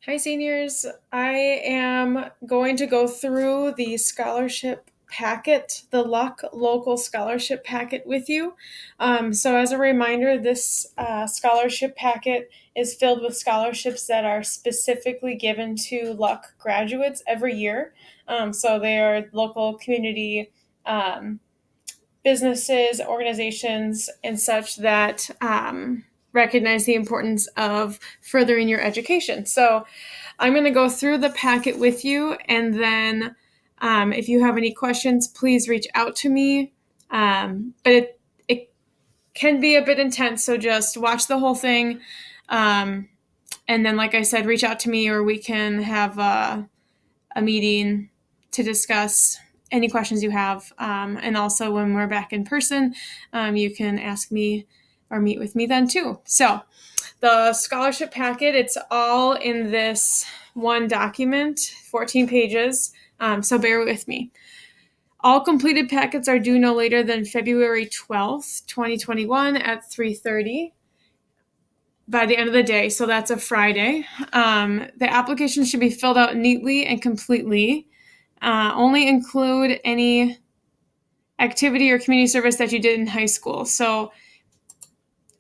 Hi, seniors. I am going to go through the scholarship packet, the Luck Local Scholarship Packet with you. So, as a reminder, this scholarship packet is filled with scholarships that are specifically given to Luck graduates every year. So, they are local community businesses, organizations, and such that recognize the importance of furthering your education. So I'm going to go through the packet with you, and then if you have any questions, please reach out to me. But it can be a bit intense, so just watch the whole thing. And then, like I said, reach out to me, or we can have a meeting to discuss any questions you have. And also, when we're back in person, you can ask me or meet with me then too. So, the scholarship packet, it's all in this one document, 14 pages. So, bear with me. All completed packets are due no later than February 12th, 2021 at 3:30 by the end of the day. So that's a Friday. The application should be filled out neatly and completely. Only include any activity or community service that you did in high school. So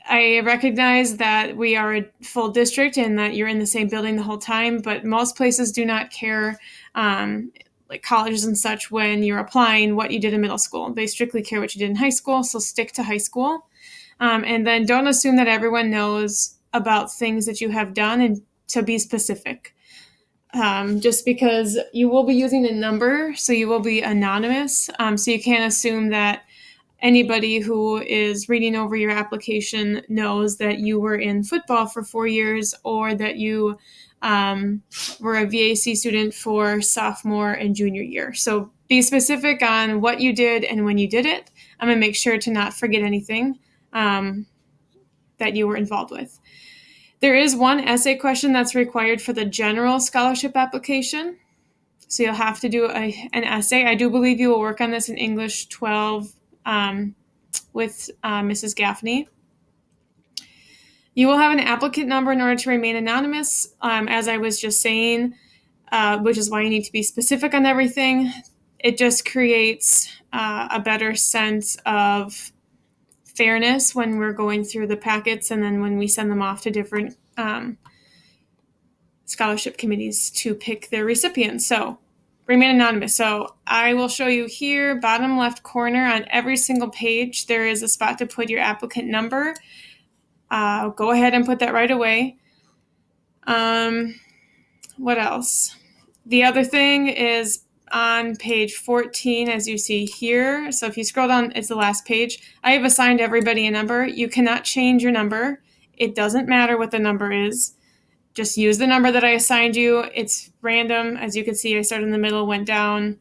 I recognize that we are a full district and that you're in the same building the whole time, but most places do not care, like colleges and such, when you're applying what you did in middle school. They strictly care what you did in high school, so stick to high school. And then don't assume that everyone knows about things that you have done, and to be specific. Just because you will be using a number, so you will be anonymous. So you can't assume that anybody who is reading over your application knows that you were in football for 4 years, or that you were a VAC student for sophomore and junior year. So be specific on what you did and when you did it. I'm going to make sure to not forget anything that you were involved with. There is one essay question that's required for the general scholarship application. So you'll have to do an essay. I do believe you will work on this in English 12 with Mrs. Gaffney. You will have an applicant number in order to remain anonymous, as I was just saying, which is why you need to be specific on everything. It just creates a better sense of fairness when we're going through the packets, and then when we send them off to different scholarship committees to pick their recipients. So remain anonymous. So I will show you here, bottom left corner on every single page, there is a spot to put your applicant number. Go ahead and put that right away. What else? The other thing is on page 14, as you see here. So if you scroll down, it's the last page. I have assigned everybody a number. You cannot change your number. It doesn't matter what the number is. Just use the number that I assigned you. It's random. As you can see, I started in the middle, went down,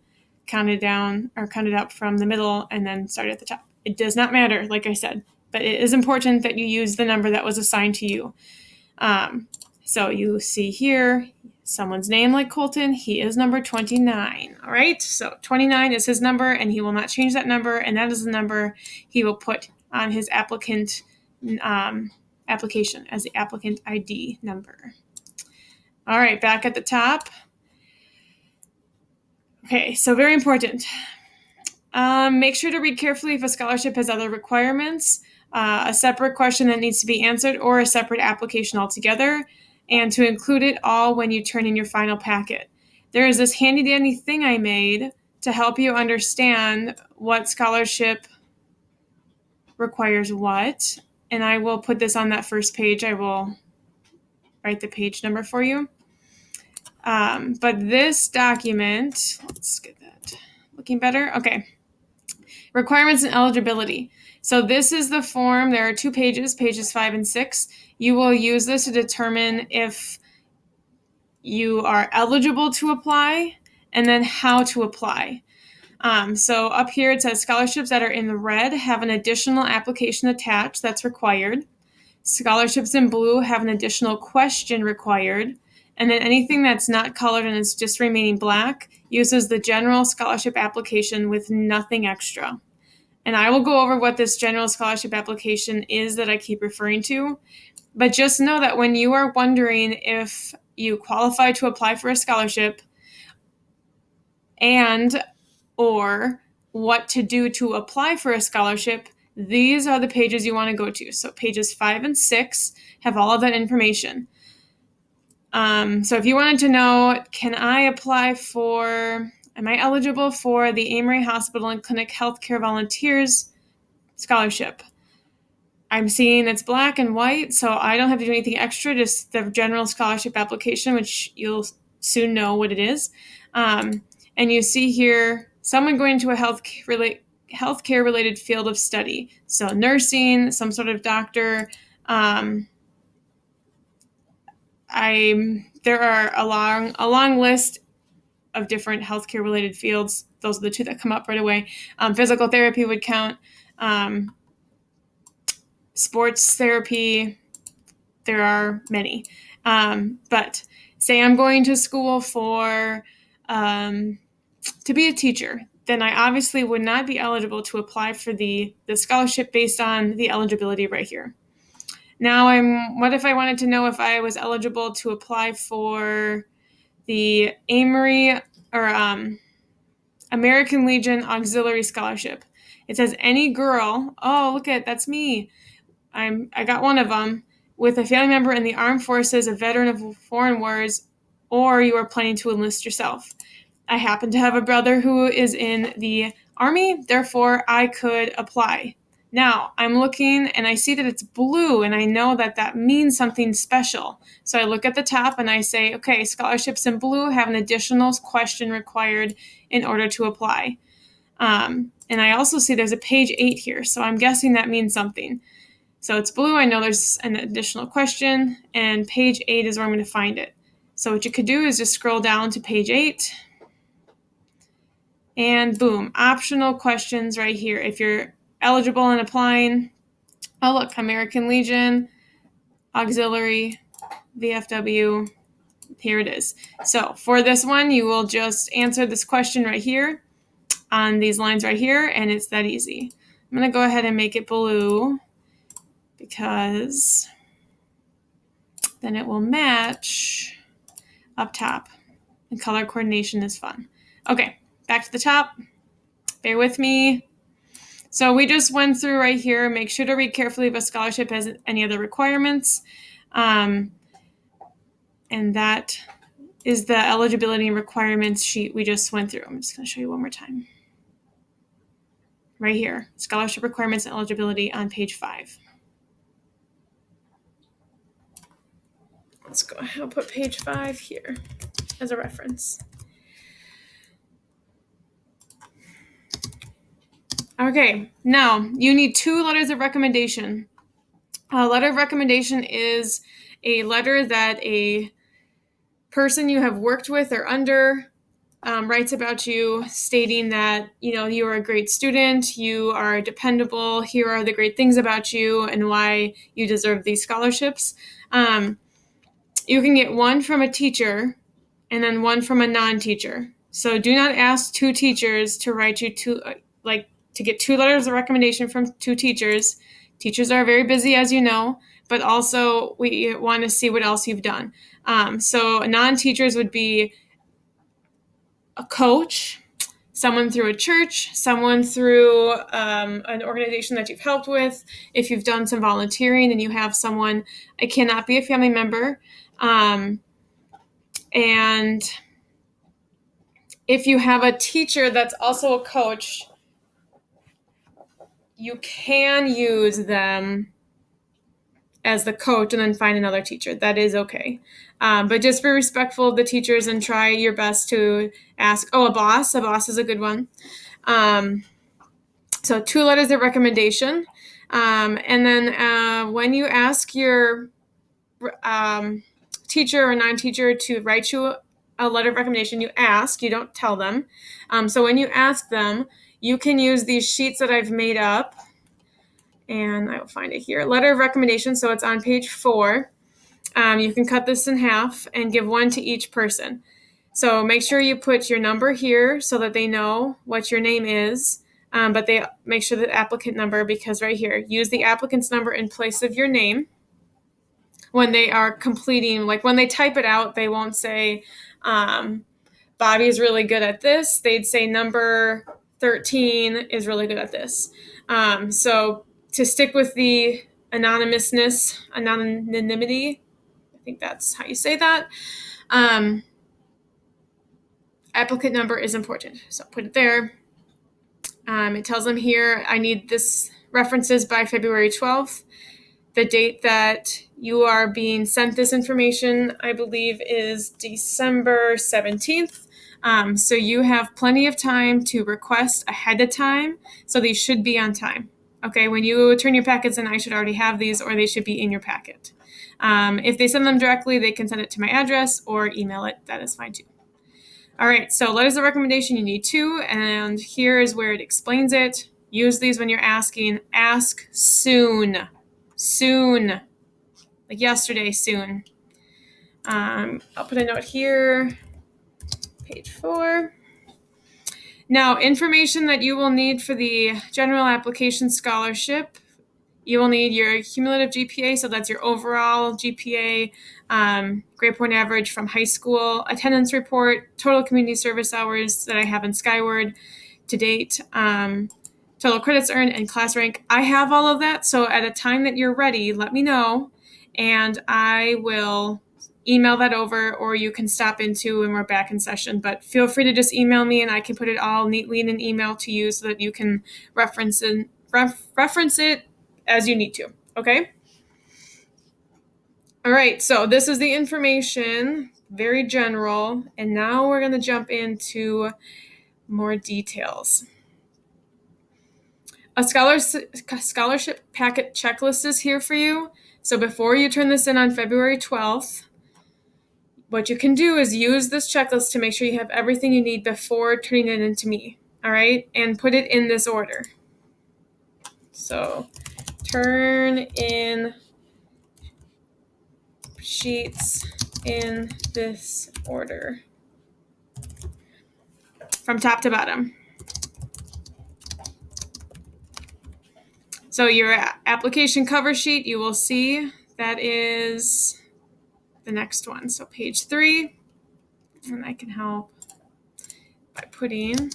counted up from the middle, and then started at the top. It does not matter, like I said, but it is important that you use the number that was assigned to you. So you see here, someone's name like Colton, he is number 29, all right? So 29 is his number, and he will not change that number, and that is the number he will put on his application as the applicant ID number. All right, back at the top. Okay, so very important. Make sure to read carefully if a scholarship has other requirements, a separate question that needs to be answered, or a separate application altogether, and to include it all when you turn in your final packet. There is this handy dandy thing I made to help you understand what scholarship requires what, and I will put this on that first page. I will write the page number for you. But this document, let's get that looking better. Okay. Requirements and eligibility. So this is the form. There are 2 pages, pages 5 and 6. You will use this to determine if you are eligible to apply, and then how to apply. So up here it says scholarships that are in the red have an additional application attached that's required. Scholarships in blue have an additional question required. And then anything that's not colored and is just remaining black uses the general scholarship application with nothing extra. And I will go over what this general scholarship application is that I keep referring to. But just know that when you are wondering if you qualify to apply for a scholarship, and or what to do to apply for a scholarship, these are the pages you want to go to. So pages 5 and 6 have all of that information. So if you wanted to know, am I eligible for the Amory Hospital and Clinic Healthcare Volunteers Scholarship? I'm seeing it's black and white, so I don't have to do anything extra, just the general scholarship application, which you'll soon know what it is. And you see here, someone going to a healthcare-related field of study. So nursing, some sort of doctor. There are a long list of different healthcare-related fields. Those are the two that come up right away. Physical therapy would count. Sports therapy, there are many. But say I'm going to school to be a teacher, then I obviously would not be eligible to apply for the scholarship based on the eligibility right here. Now, what if I wanted to know if I was eligible to apply for the Amory or American Legion Auxiliary Scholarship? It says any girl, that's me. I got one of them, with a family member in the armed forces, a veteran of foreign wars, or you are planning to enlist yourself. I happen to have a brother who is in the Army, therefore I could apply. Now, I'm looking and I see that it's blue, and I know that that means something special. So I look at the top and I say, okay, scholarships in blue have an additional question required in order to apply. And I also see there's a page 8 here, so I'm guessing that means something. So it's blue, I know there's an additional question, and page 8 is where I'm going to find it. So what you could do is just scroll down to page 8, and boom, optional questions right here. If you're eligible and applying, oh look, American Legion, Auxiliary, VFW, here it is. So for this one, you will just answer this question right here on these lines right here, and it's that easy. I'm going to go ahead and make it blue, because then it will match up top, and color coordination is fun. Okay, back to the top. Bear with me. So we just went through right here. Make sure to read carefully if a scholarship has any other requirements. And that is the eligibility and requirements sheet we just went through. I'm just going to show you one more time. Right here, scholarship requirements and eligibility on page 5. Let's go ahead and put page 5 here as a reference. Okay, now you need 2 letters of recommendation. A letter of recommendation is a letter that a person you have worked with or under writes about you, stating that you are a great student, you are dependable, here are the great things about you, and why you deserve these scholarships. You can get one from a teacher and then one from a non-teacher. So do not ask 2 teachers to write you to get 2 letters of recommendation from 2 teachers. Teachers are very busy, as you know, but also we want to see what else you've done. So non-teachers would be a coach, someone through a church, someone through an organization that you've helped with. If you've done some volunteering and you have someone, it cannot be a family member. And if you have a teacher that's also a coach, you can use them as the coach and then find another teacher. That is okay. But just be respectful of the teachers and try your best to ask. A boss. A boss is a good one. So 2 letters of recommendation. And then when you ask your teacher or non-teacher to write you a letter of recommendation, you don't tell them. So when you ask them, you can use these sheets that I've made up, and I will find it here. Letter of recommendation, so it's on page 4. You can cut this in half and give one to each person. So make sure you put your number here so that they know what your name is, but they make sure the applicant number, because right here, use the applicant's number in place of your name. when they are completing, like when they type it out, they won't say, Bobby is really good at this. They'd say number 13 is really good at this. So to stick with the anonymity, I think that's how you say that. Applicant number is important. So put it there. It tells them here, I need this references by February 12th. The date that you are being sent this information, I believe, is December 17th. So you have plenty of time to request ahead of time. So these should be on time. Okay, when you turn your packets in, I should already have these, or they should be in your packet. If they send them directly, they can send it to my address or email it. That is fine too. All right, so letters of recommendation, you need 2, and here is where it explains it. Use these when you're asking. Ask soon. Soon. Like yesterday, soon. I'll put a note here. Page 4. Now, information that you will need for the general application scholarship. You will need your cumulative GPA, so that's your overall GPA, grade point average from high school, attendance report, total community service hours that I have in Skyward to date, total credits earned, and class rank. I have all of that, so at a time that you're ready, let me know, and I will email that over, or you can stop into when we're back in session. But feel free to just email me, and I can put it all neatly in an email to you so that you can reference it as you need to, okay? All right, so this is the information, very general, and now we're going to jump into more details. A scholarship packet checklist is here for you. So before you turn this in on February 12th, what you can do is use this checklist to make sure you have everything you need before turning it into me, all right? And put it in this order. So turn in sheets in this order from top to bottom. So your application cover sheet, you will see that is the next one. So page 3, and I can help by putting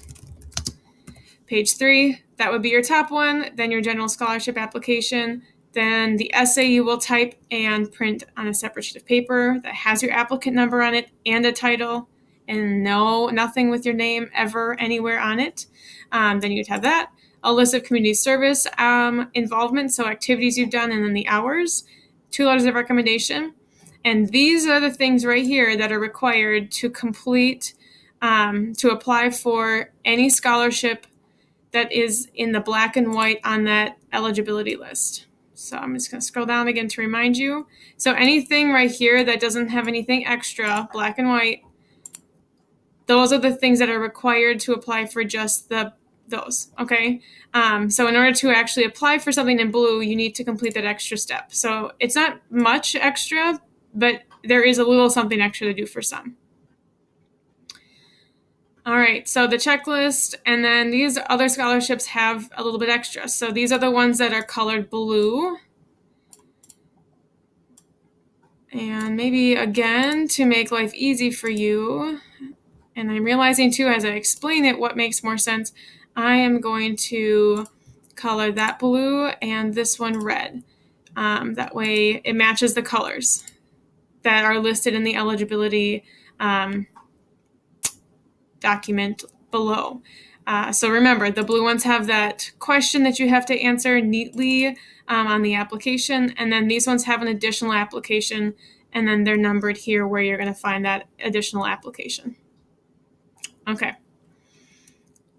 page 3, that would be your top one, then your general scholarship application, then the essay you will type and print on a separate sheet of paper that has your applicant number on it and a title, and nothing with your name ever anywhere on it. Then you'd have that. A list of community service involvement, so activities you've done, and then the hours, 2 letters of recommendation. And these are the things right here that are required to complete, to apply for any scholarship that is in the black and white on that eligibility list. So I'm just going to scroll down again to remind you. So anything right here that doesn't have anything extra, black and white, those are the things that are required to apply for just those, okay? So in order to actually apply for something in blue, you need to complete that extra step. So it's not much extra, but there is a little something extra to do for some. All right, so the checklist, and then these other scholarships have a little bit extra. So these are the ones that are colored blue. And maybe, again, to make life easy for you, and I'm realizing too as I explain it what makes more sense, I am going to color that blue and this one red. That way it matches the colors that are listed in the eligibility document below. So remember, the blue ones have that question that you have to answer neatly on the application, and then these ones have an additional application, and then they're numbered here where you're going to find that additional application. Okay.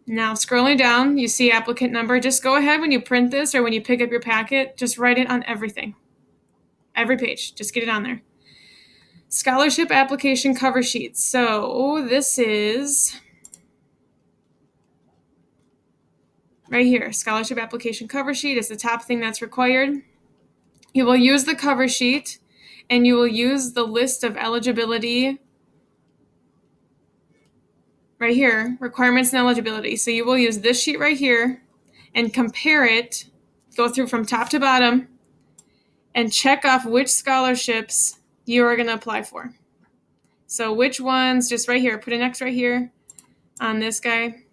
Now scrolling down, you see applicant number. Just go ahead when you print this or when you pick up your packet, just write it on everything. Every page, just get it on there. Scholarship application cover sheet. So this is right here. Scholarship application cover sheet is the top thing that's required. You will use the cover sheet and you will use the list of eligibility right here, requirements and eligibility. So you will use this sheet right here and compare it, go through from top to bottom, and check off which scholarships you are going to apply for. So which ones, just right here, put an X right here on this guy,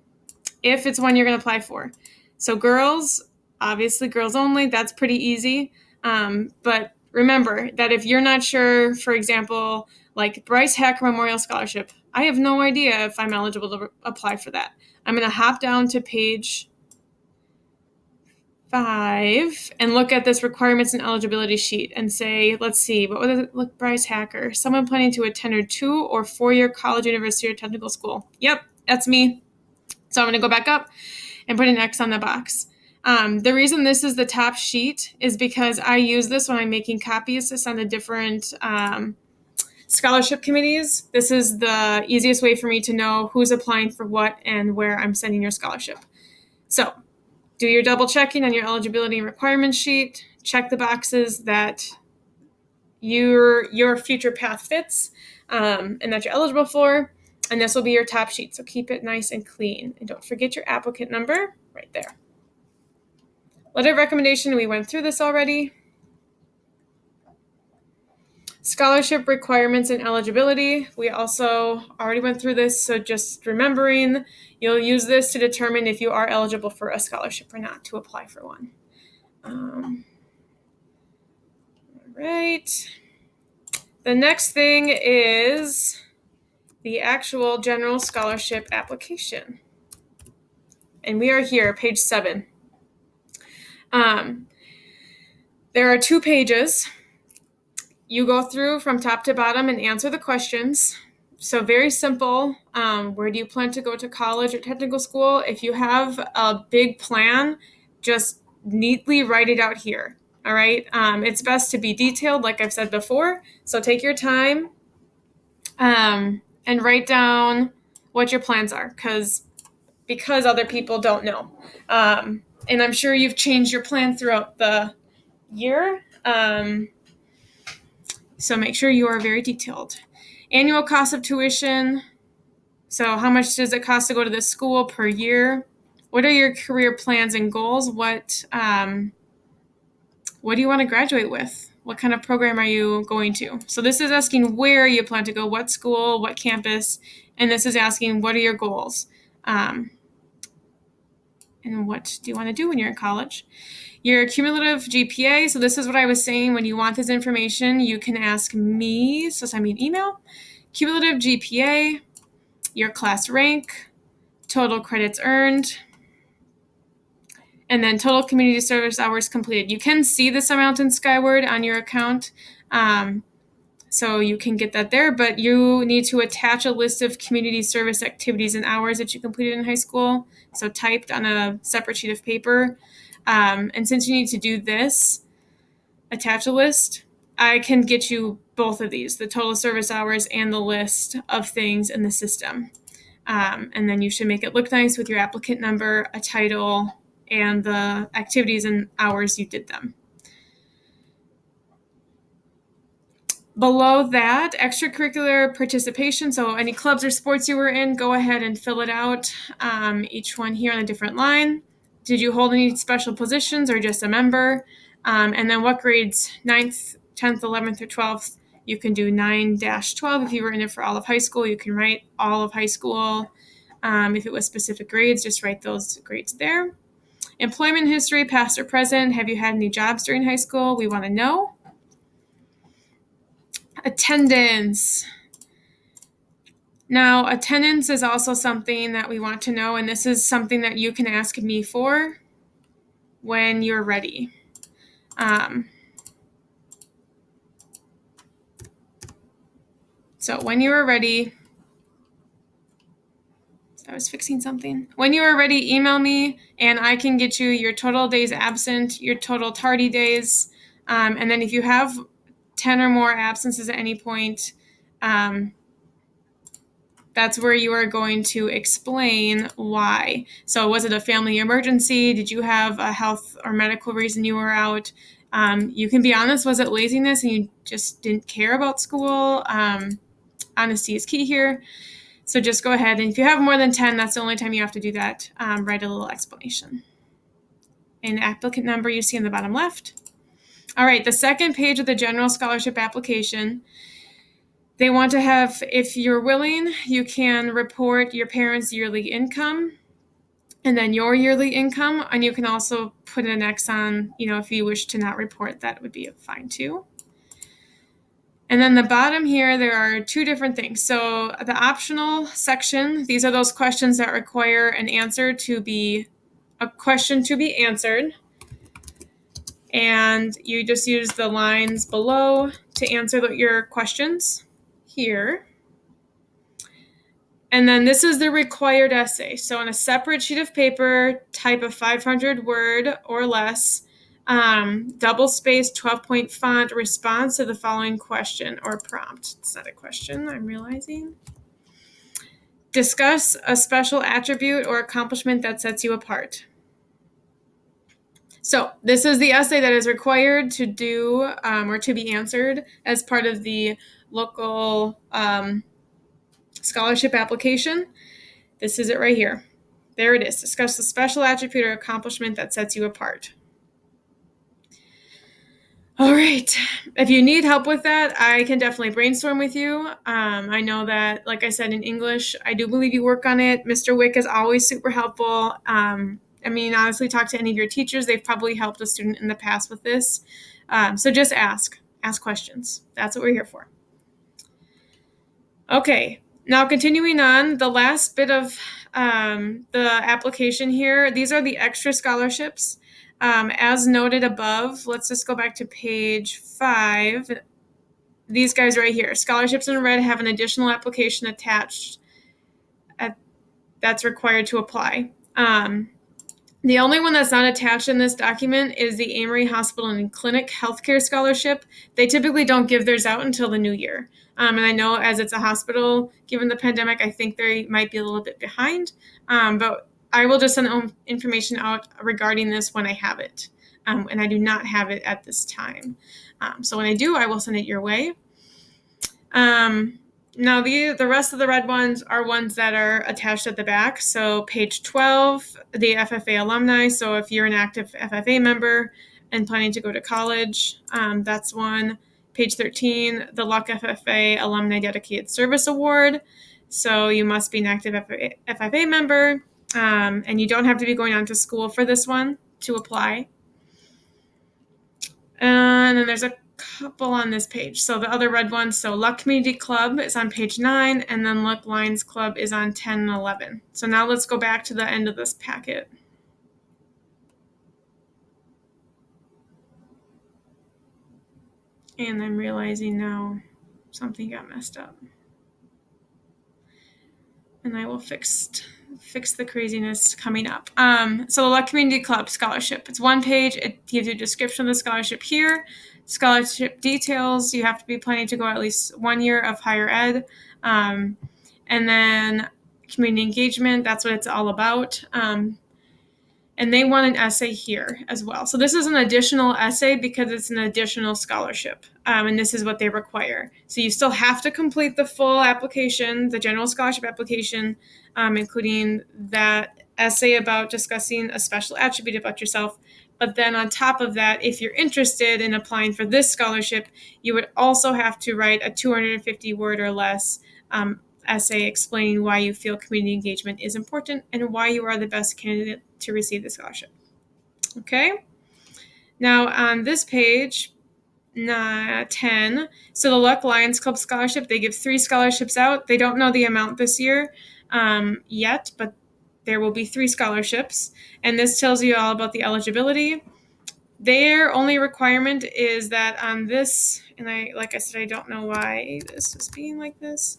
if it's one you're going to apply for. So girls, obviously girls only, that's pretty easy. But remember that if you're not sure, for example, like Bryce Hacker Memorial Scholarship, I have no idea if I'm eligible to apply for that. I'm going to hop down to page 5 and look at this requirements and eligibility sheet and say, let's see, what would it look, Bryce Hacker? Someone planning to attend a 2 or 4-year college, university, or technical school. Yep, that's me. So I'm going to go back up and put an X on the box. The reason this is the top sheet is because I use this when I'm making copies to send to different scholarship committees. This is the easiest way for me to know who's applying for what and where I'm sending your scholarship. So do your double checking on your eligibility and requirements sheet. Check the boxes that your future path fits and that you're eligible for. And this will be your top sheet. So keep it nice and clean. And don't forget your applicant number right there. Letter of recommendation, we went through this already. Scholarship requirements and eligibility, we also already went through this. So just remembering, you'll use this to determine if you are eligible for a scholarship or not, to apply for one. All right. The next thing is the actual general scholarship application. And we are here, page 7. There are 2 pages. You go through from top to bottom and answer the questions. So very simple. Where do you plan to go to college or technical school? If you have a big plan, just neatly write it out here. All right. It's best to be detailed, like I've said before. So take your time and write down what your plans are, because other people don't know. And I'm sure you've changed your plan throughout the year. So make sure you are very detailed. Annual cost of tuition. So how much does it cost to go to this school per year? What are your career plans and goals? What do you want to graduate with? What kind of program are you going to? So this is asking where you plan to go, what school, what campus, and this is asking what are your goals? And what do you want to do when you're in college? Your cumulative GPA. So this is what I was saying. When you want this information, you can ask me. So send me an email. Cumulative GPA, your class rank, total credits earned, and then total community service hours completed. You can see this amount in Skyward on your account. So you can get that there, but you need to attach a list of community service activities and hours that you completed in high school. So typed on a separate sheet of paper. And since you need to do this, attach a list, I can get you both of these, the total service hours and the list of things in the system. And then you should make it look nice with your applicant number, a title, and the activities and hours you did them. Below that, extracurricular participation. So any clubs or sports you were in, go ahead and fill it out. Each one here on a different line. Did you hold any special positions or just a member? And then what grades, 9th, 10th, 11th, or 12th? You can do 9-12 if you were in it for all of high school. You can write all of high school. If it was specific grades, just write those grades there. Employment history, past or present. Have you had any jobs during high school? We want to know. Attendance. Now, attendance is also something that we want to know, and this is something that you can ask me for when you're ready. So when you are ready, I was fixing something. When you are ready, email me, and I can get you your total days absent, your total tardy days, and then if you have 10 or more absences at any point, that's where you are going to explain why. So was it a family emergency? Did you have a health or medical reason you were out? You can be honest, was it laziness and you just didn't care about school? Honesty is key here. So just go ahead, and if you have more than 10, that's the only time you have to do that. Write a little explanation. And applicant number you see in the bottom left. All right, the second page of the general scholarship application, they want to have, if you're willing, you can report your parents' yearly income and then your yearly income, and you can also put an X on, if you wish to not report, that would be fine too. And then the bottom here, there are two different things. So the optional section, these are those questions that require an answer to be, a question to be answered. And you just use the lines below to answer your questions here. And then this is the required essay. So on a separate sheet of paper, type a 500 word or less, double spaced 12-point font response to the following question or prompt. It's not a question, I'm realizing. Discuss a special attribute or accomplishment that sets you apart. So this is the essay that is required to do or to be answered as part of the local scholarship application. This is it right here. There it is. Discuss the special attribute or accomplishment that sets you apart. All right. If you need help with that, I can definitely brainstorm with you. I know that, like I said, in English, I do believe you work on it. Mr. Wick is always super helpful. Honestly, talk to any of your teachers. They've probably helped a student in the past with this. So just ask questions. That's what we're here for. Okay. Now, continuing on, the last bit of the application here, these are the extra scholarships. As noted above, let's just go back to page 5. These guys right here, scholarships in red have an additional application attached that's required to apply. The only one that's not attached in this document is the Amory Hospital and Clinic Healthcare Scholarship. They typically don't give theirs out until the new year. And I know as it's a hospital, given the pandemic, I think they might be a little bit behind. But I will just send information out regarding this when I have it. And I do not have it at this time. So when I do, I will send it your way. Now, the rest of the red ones are ones that are attached at the back. So page 12, the FFA alumni. So if you're an active FFA member and planning to go to college, that's one. Page 13, the Luck FFA Alumni Dedicated Service Award. So you must be an active FFA member, and you don't have to be going on to school for this one to apply. And then there's a couple on this page. So the other red ones, so Luck Community Club is on page 9, and then Luck Lions Club is on 10 and 11. So now let's go back to the end of this packet. And I'm realizing now something got messed up. And I will fix the craziness coming up. So the Luck Community Club Scholarship, it's one page. It gives you a description of the scholarship here. Scholarship details, you have to be planning to go at least 1 year of higher ed. And then community engagement, that's what it's all about. And they want an essay here as well. So this is an additional essay because it's an additional scholarship. And this is what they require. So you still have to complete the full application, the general scholarship application, including that essay about discussing a special attribute about yourself. But then on top of that, if you're interested in applying for this scholarship, you would also have to write a 250 word or less essay explaining why you feel community engagement is important and why you are the best candidate to receive the scholarship. Okay. Now on this page, 10, so the Luck Lions Club Scholarship, they give 3 scholarships out. They don't know the amount this year yet, but there will be 3 scholarships. And this tells you all about the eligibility. Their only requirement is that on this, and like I said, I don't know why this is being like this.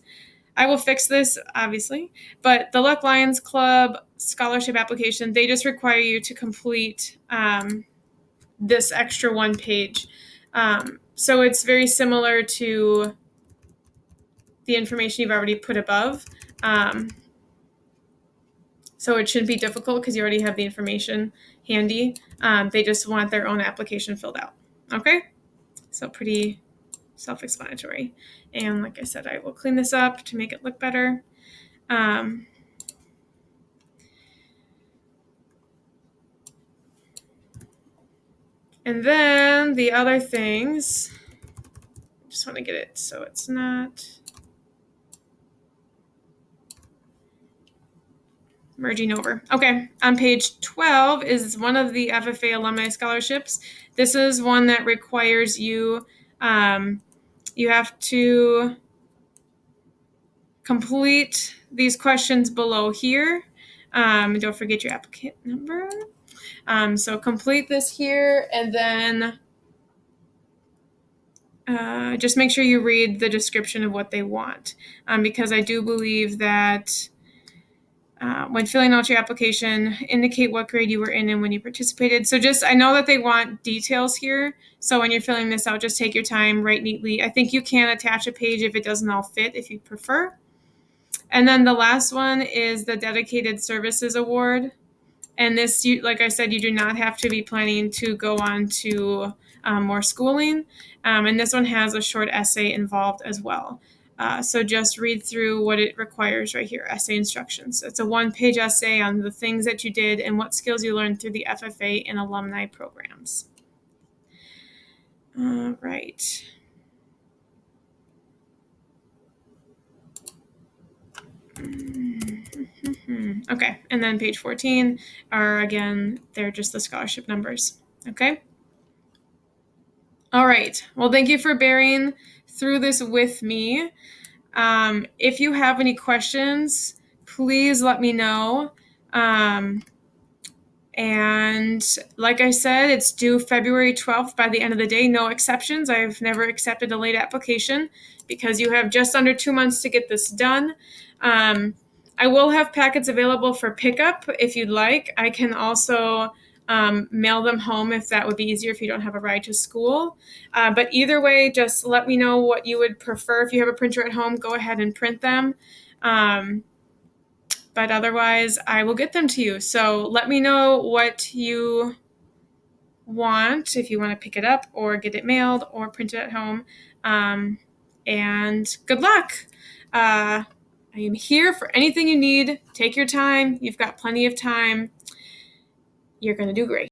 I will fix this, obviously, but the Luck Lions Club scholarship application, they just require you to complete this extra 1 page. So it's very similar to the information you've already put above. So it shouldn't be difficult because you already have the information handy. They just want their own application filled out. Okay? So pretty self-explanatory. And like I said, I will clean this up to make it look better. And then the other things, I just want to get it so it's not merging over. Okay, on page 12 is one of the FFA alumni scholarships. This is one that requires you, you have to complete these questions below here. Don't forget your applicant number. So complete this here, and then just make sure you read the description of what they want, because I do believe that when filling out your application, indicate what grade you were in and when you participated. So I know that they want details here. So when you're filling this out, just take your time, write neatly. I think you can attach a page if it doesn't all fit, if you prefer. And then the last one is the Dedicated Services Award. And this, like I said, you do not have to be planning to go on to more schooling. And this one has a short essay involved as well. So just read through what it requires right here, essay instructions. It's a 1-page essay on the things that you did and what skills you learned through the FFA and alumni programs. All right. Okay, and then page 14 are, again, they're just the scholarship numbers. Okay. All right. Well, thank you for bearing through this with me. If you have any questions, please let me know. And like I said, it's due February 12th by the end of the day. No exceptions. I've never accepted a late application because you have just under 2 months to get this done. I will have packets available for pickup if you'd like. I can also mail them home if that would be easier if you don't have a ride to school. But either way, just let me know what you would prefer. If you have a printer at home, go ahead and print them. But otherwise, I will get them to you. So let me know what you want, if you want to pick it up or get it mailed or print it at home. And good luck. I am here for anything you need. Take your time. You've got plenty of time. You're going to do great.